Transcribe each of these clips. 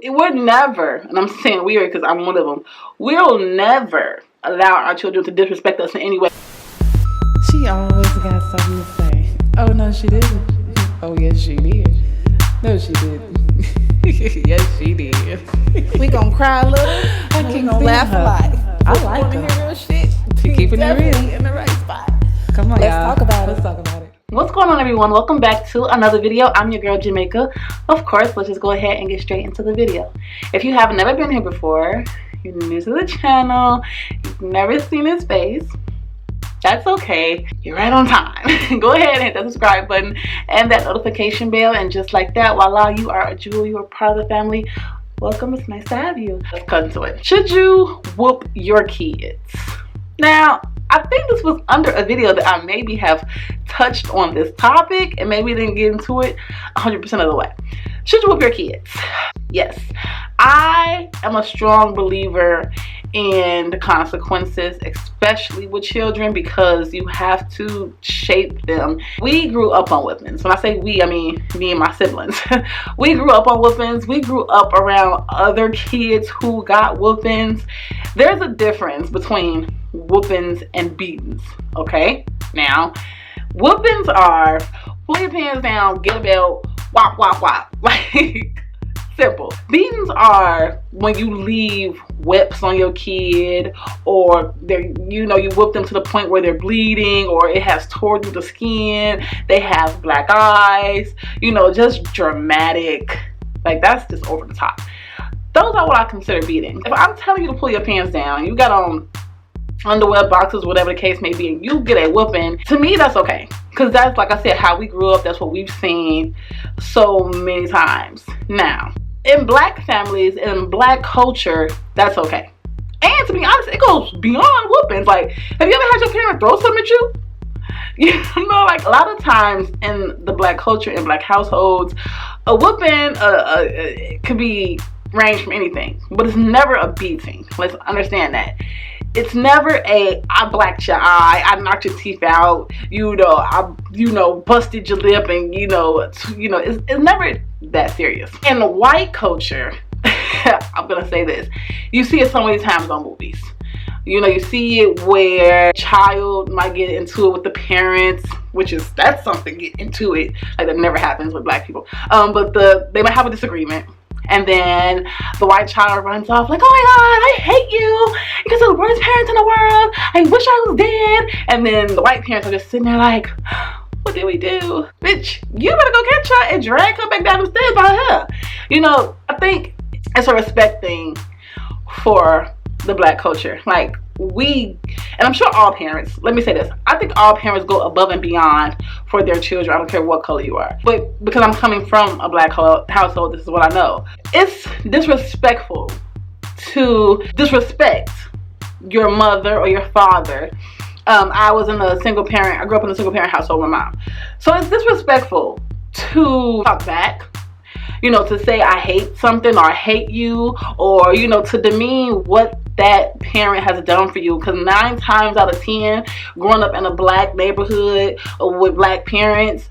it would never, and I'm saying weird because I'm one of them, we'll never allow our children to disrespect us in any way. She always got something to say. Oh, no, she didn't. Oh, yes, she did. No, she didn't. Yes, she did. We gonna cry a little, and we gonna laugh a lot. I like her. Hear real shit. She keeping it real. In the right spot. Come on, Let's y'all. talk about Let's it. talk about it. What's going on, everyone? Welcome back to another video. I'm your girl Jamaica. Of course, let's just go ahead and get straight into the video. If you have never been here before, you're new to the channel, you've never seen his face, that's okay. You're right on time. Go ahead and hit that subscribe button and that notification bell, and just like that, voila, you are a jewel, you are part of the family. Welcome, it's nice to have you. Let's cut into it. Should you whoop your kids? Now, I think this was under a video that I maybe have touched on this topic and maybe didn't get into it 100% of the way. Should you whoop your kids? Yes. I am a strong believer in the consequences, especially with children, because you have to shape them. We grew up on whippings. When I say we, I mean me and my siblings. We grew up on whippings. We grew up around other kids who got whippings. There's a difference between whoopings and beatings, okay? Now, whoopings are pull your pants down, get a belt, whop, whop, whop. Like, simple. Beatings are when you leave whips on your kid, or you whip them to the point where they're bleeding, or it has torn through the skin, they have black eyes, just dramatic. Like, that's just over the top. Those are what I consider beatings. If I'm telling you to pull your pants down, you got on underwear, boxes, whatever the case may be, and you get a whooping, to me that's okay, because that's, like I said, how we grew up. That's what we've seen so many times. Now, in black families, in black culture, that's okay. And to be honest, it goes beyond whoopings. Like, have you ever had your parent throw something at you? Like, a lot of times in the black culture, in black households, a whooping could be range from anything, but it's never a beating. Let's understand that. It's never I blacked your eye, I knocked your teeth out, I busted your lip, and it's never that serious. In white culture, I'm gonna say this, you see it so many times on movies. You see it where a child might get into it with the parents, that's something, get into it. Like, that never happens with black people. But they might have a disagreement. And then the white child runs off like, oh my God, I hate you. You guys are the worst parents in the world. I wish I was dead. And then the white parents are just sitting there like, what did we do? Bitch, you better go catch her and drag her back down the stairs by her. I think it's a respect thing for the black culture. Like, and I'm sure all parents, let me say this, I think all parents go above and beyond for their children. I don't care what color you are. But because I'm coming from a black household, this is what I know. It's disrespectful to disrespect your mother or your father. I grew up in a single parent household with my mom. So it's disrespectful to talk back, to say I hate something, or I hate you, or, to demean what that parent has done for you. Because 9 times out of 10, growing up in a black neighborhood with black parents,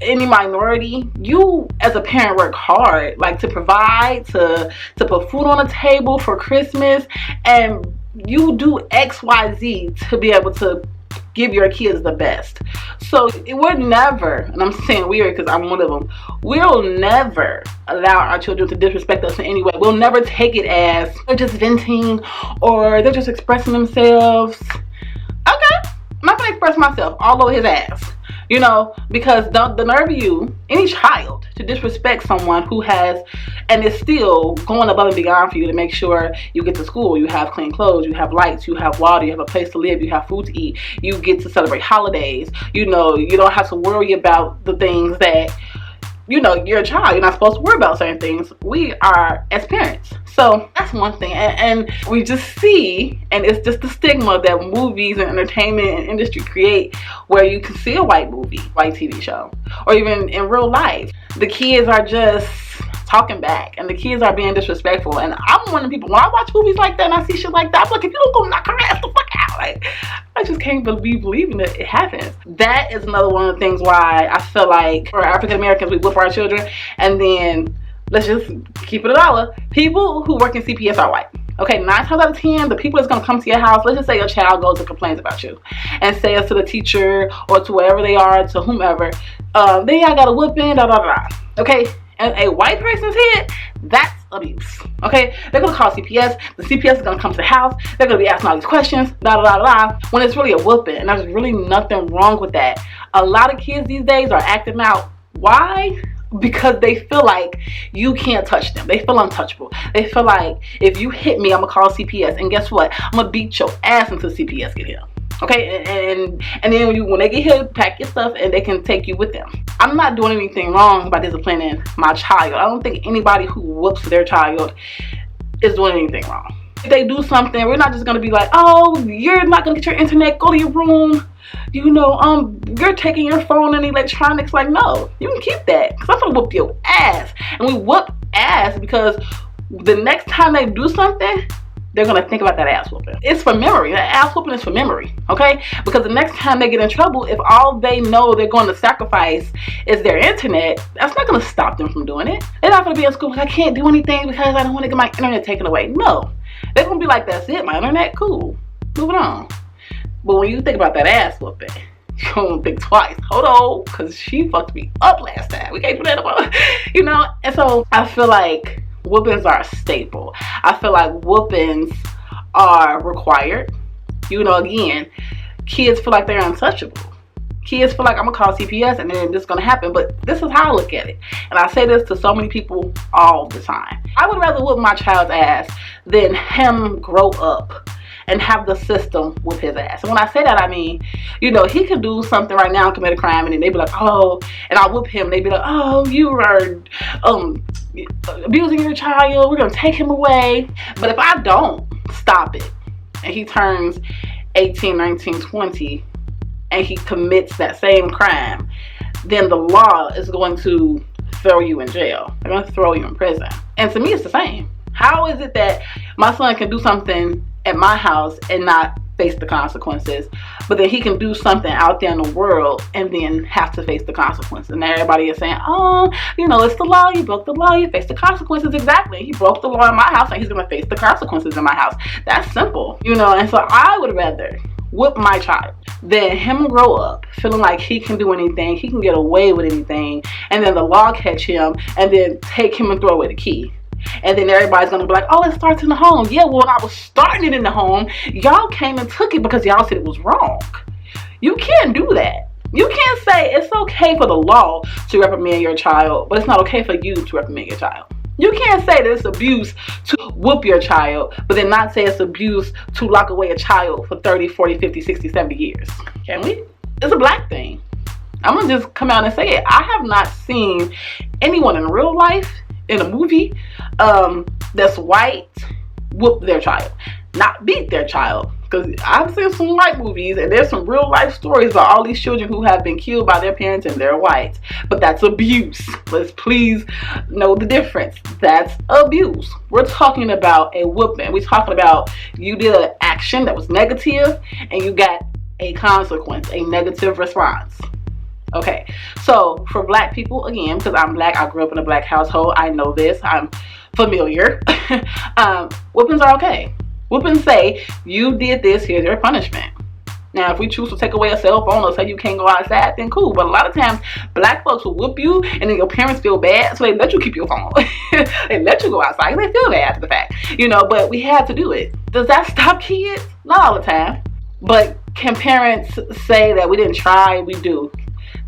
any minority, you as a parent work hard, like, to provide, to put food on the table for Christmas, and you do XYZ to be able to give your kids the best. So it would never, and I'm saying weird because I'm one of them, we'll never allow our children to disrespect us in any way. We'll never take it as they're just venting or they're just expressing themselves. Okay, I'm not gonna express myself all over his ass. Because the nerve of you, any child, to disrespect someone who has, and is still going above and beyond for you to make sure you get to school, you have clean clothes, you have lights, you have water, you have a place to live, you have food to eat, you get to celebrate holidays, you don't have to worry about the things that, you're a child, you're not supposed to worry about certain things. We are as parents. So that's one thing. And we just see, and it's just the stigma that movies and entertainment and industry create, where you can see a white movie, white TV show, or even in real life, the kids are just talking back and the kids are being disrespectful. And I'm one of the people, when I watch movies like that and I see shit like that, I'm like, if you don't go knock her ass the fuck out, like, I just can't believing that it happens. That is another one of the things why I feel like for African Americans, we whip our children, and then let's just keep it a dollar. People who work in CPS are white. Okay, 9 times out of 10, the people that's going to come to your house, let's just say your child goes and complains about you and says to the teacher or to wherever they are, to whomever, then y'all got a whooping, da da da. Okay, and a white person's hit, that's abuse. Okay, they're going to call CPS. The CPS is going to come to the house. They're going to be asking all these questions, da da da da, when it's really a whooping. And there's really nothing wrong with that. A lot of kids these days are acting out. Why? Because they feel like you can't touch them. They feel untouchable. They feel like if you hit me, I'm gonna call CPS, and guess what? I'm gonna beat your ass until CPS get here. Okay, and then when they get here, pack your stuff and they can take you with them. I'm not doing anything wrong by disciplining my child. I don't think anybody who whoops their child is doing anything wrong. If they do something, we're not just gonna be like, oh, you're not gonna get your internet, go to your room. You know, you're taking your phone and electronics. Like, no, you can keep that, because I'm gonna whoop your ass. And we whoop ass because the next time they do something, they're gonna think about that ass whooping. It's for memory. That ass whooping is for memory, okay? Because the next time they get in trouble, if all they know they're going to sacrifice is their internet, that's not gonna stop them from doing it. They're not gonna be in school like, I can't do anything because I don't want to get my internet taken away. No, they're gonna be like, that's it, my internet, cool, moving on. But when you think about that ass whooping, you don't think twice. Hold on, because she fucked me up last time. We can't do that about, you know? And so I feel like whoopings are a staple. I feel like whoopings are required. You know, again, kids feel like they're untouchable. Kids feel like I'm gonna call CPS and then this is gonna happen. But this is how I look at it. And I say this to so many people all the time. I would rather whoop my child's ass than him grow up and have the system whoop his ass. And when I say that, I mean, you know, he could do something right now and commit a crime, and then they'd be like, oh, and I'll whoop him. They'd be like, oh, you are abusing your child. We're going to take him away. But if I don't stop it, and he turns 18, 19, 20, and he commits that same crime, then the law is going to throw you in jail. They're going to throw you in prison. And to me, it's the same. How is it that my son can do something at my house and not face the consequences, but then he can do something out there in the world and then have to face the consequences? And everybody is saying, oh, you know, it's the law, you broke the law, you face the consequences. Exactly, he broke the law in my house and he's gonna face the consequences in my house. That's simple, you know. And so I would rather whoop my child than him grow up feeling like he can do anything, he can get away with anything, and then the law catch him and then take him and throw away the key. And then everybody's gonna be like, oh, it starts in the home. Yeah, well, when I was starting it in the home, y'all came and took it because y'all said it was wrong. You can't do that. You can't say it's okay for the law to reprimand your child, but it's not okay for you to reprimand your child. You can't say that it's abuse to whoop your child, but then not say it's abuse to lock away a child for 30, 40, 50, 60, 70 years. Can we? It's a black thing. I'm gonna just come out and say it. I have not seen anyone in real life, in a movie, that's white, whoop their child, not beat their child. Because I've seen some white movies and there's some real life stories about all these children who have been killed by their parents and they're white. But that's abuse. Let's please know the difference. That's abuse. We're talking about a whooping. We're talking about you did an action that was negative and you got a consequence, a negative response. Okay, so for black people, again, because I'm black, I grew up in a black household, I know this, I'm familiar. Whoopings are okay. Whoopings say, you did this, here's your punishment. Now, if we choose to take away a cell phone or say you can't go outside, then cool. But a lot of times, black folks will whoop you and then your parents feel bad, so they let you keep your phone. They let you go outside and they feel bad after the fact. You know, but we had to do it. Does that stop kids? Not all the time. But can parents say that we didn't try? We do.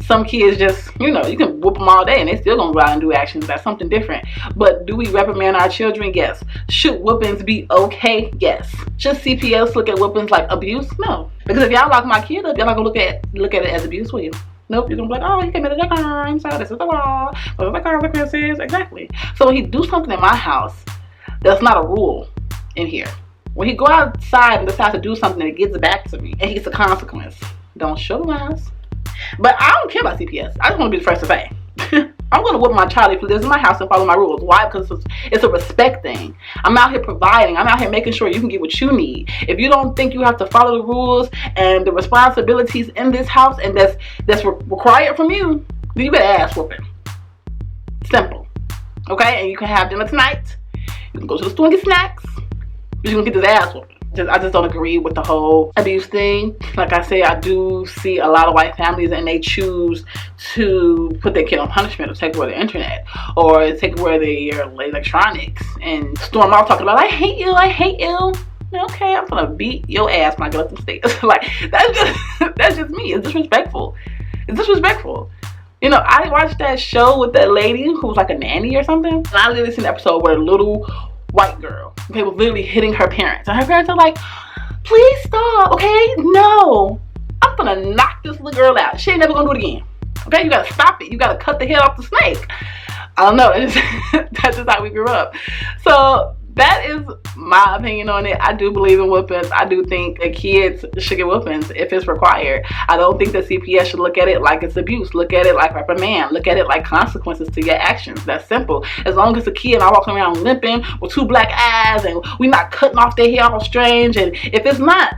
Some kids just, you know, you can whoop them all day and they still gonna go out and do actions. That's something different. But do we reprimand our children? Yes. Should whoopings be okay? Yes. Should CPS look at whoopings like abuse? No. Because if y'all lock my kid up, y'all not gonna look at it as abuse, will you? Nope. You're gonna be like, oh, he committed a crime, so this is the law. What the consequences? Exactly. So when he do something in my house, that's not a rule in here. When he go outside and decides to do something and it gets back to me and he gets a consequence, don't show the lies. But I don't care about CPS. I just want to be the first to say. I'm going to whoop my child if he lives in my house and follow my rules. Why? Because it's a respect thing. I'm out here providing. I'm out here making sure you can get what you need. If you don't think you have to follow the rules and the responsibilities in this house and that's required from you, then you better ass whooping. Simple. Okay, and you can have dinner tonight. You can go to the store and get snacks. But you're gonna get this ass whooping. I just don't agree with the whole abuse thing. Like I say, I do see a lot of white families and they choose to put their kid on punishment or take away their internet or take away their electronics and storm out talking about, I hate you, I hate you. Okay, I'm gonna beat your ass when I get up the stairs. Like, that's just me. It's disrespectful. It's disrespectful. You know, I watched that show with that lady who was like a nanny or something. And I literally seen an episode where a little white girl, okay, was literally hitting her parents. And her parents are like, please stop, okay? No. I'm gonna knock this little girl out. She ain't never gonna do it again. Okay, you gotta stop it. You gotta cut the head off the snake. I don't know. That's just how we grew up. So that is my opinion on it. I do believe in whoopings. I do think that kids should get whoopings if it's required. I don't think that CPS should look at it like it's abuse. Look at it like reprimand. Look at it like consequences to your actions. That's simple. As long as a kid not walking around limping with 2 black eyes and we not cutting off their hair all strange, and if it's not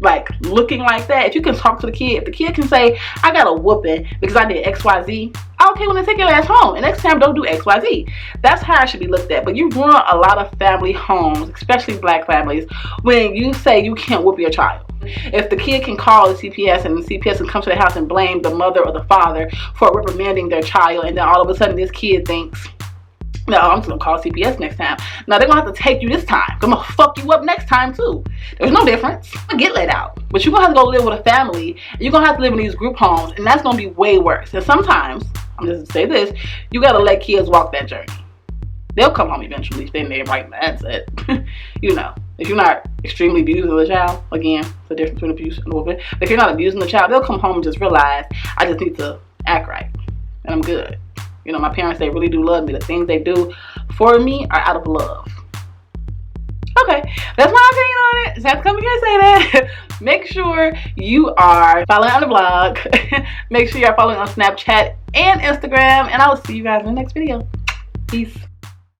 like looking like that, if you can talk to the kid, if the kid can say, I got a whooping because I did XYZ, okay, well then take your ass home and next time don't do XYZ. That's how it should be looked at. But you ruin a lot of family homes, especially black families, when you say you can't whoop your child. If the kid can call the CPS and the CPS can come to the house and blame the mother or the father for reprimanding their child, and then all of a sudden this kid thinks, no, I'm just gonna call CPS next time. Now they're gonna have to take you this time. I'm gonna fuck you up next time too. There's no difference. I get let out. But you're gonna have to go live with a family, and you're gonna have to live in these group homes, and that's gonna be way worse. And sometimes, I'm just gonna say this, you gotta let kids walk that journey. They'll come home eventually if they're in their right mindset. You know, if you're not extremely abusing the child, again, it's the difference between abuse and whooping. But if you're not abusing the child, they'll come home and just realize, I just need to act right, and I'm good. You know, my parents, they really do love me. The things they do for me are out of love. Okay, that's my opinion on it. Just have to come here and say that. Make sure you are following on the blog. Make sure you're following on Snapchat and Instagram. And I will see you guys in the next video. Peace.